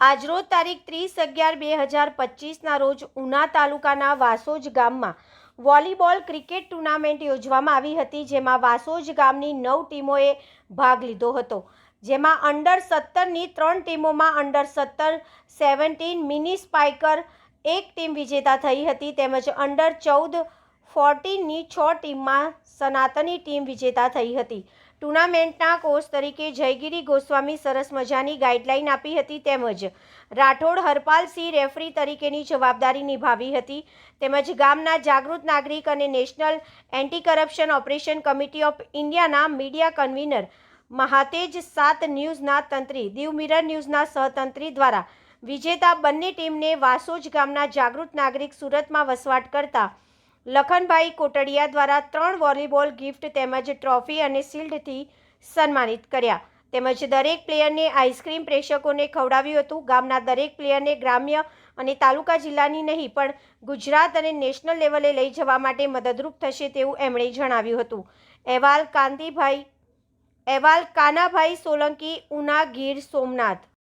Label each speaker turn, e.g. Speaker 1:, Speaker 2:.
Speaker 1: આજરોજ તારીખ 30/11/2025ના રોજ ઉના તાલુકાના વાસોજ ગામમાં વોલીબોલ ક્રિકેટ ટુર્નામેન્ટ યોજવામાં આવી હતી, જેમાં વાસોજ ગામની 9 ટીમોએ ભાગ લીધો હતો. જેમાં અંડર-17ની 3 ટીમોમાં અંડર-17, 17 મિની સ્પાઇકર એક ટીમ વિજેતા થઈ હતી, તેમજ અંડર-14, 14ની 6 ટીમમાં સનાતની ટીમ વિજેતા થઈ હતી. ટુર્નામેન્ટના કોચ તરીકે જયગીરી ગોસ્વામી સરસ મજાની ગાઈડલાઈન આપી હતી, તેમજ રાઠોડ હરપાલસિંહ રેફરી તરીકેની જવાબદારી નિભાવી હતી, તેમજ ગામના જાગૃત નાગરિક અને national anti corruption operation committee of ઇન્ડિયાના મીડિયા કન્વીનર મહાતેજ 7 ન્યૂઝના તંત્રી, દીવ મિરર ન્યૂઝના સહતંત્રી દ્વારા વિજેતા બંને ટીમને વાસોજ ગામના જાગૃત નાગરિક સુરતમાં વસવાટ કરતા લખનભાઈ કોટડિયા દ્વારા 3 વોલીબોલ ગિફ્ટ તેમજ ટ્રોફી અને શિલ્ડથી સન્માનિત કર્યા, તેમજ દરેક પ્લેયરને આઈસ્ક્રીમ પ્રેક્ષકોને ખવડાવ્યું હતું. ગામના દરેક પ્લેયરને ગ્રામ્ય અને તાલુકા જિલ્લાની નહીં પણ ગુજરાત અને નેશનલ લેવલે લઈ જવા માટે મદદરૂપ થશે તેવું એમણે જણાવ્યું હતું. અહેવાલ કાનાભાઈ સોલંકી, ઉના, ગીર સોમનાથ.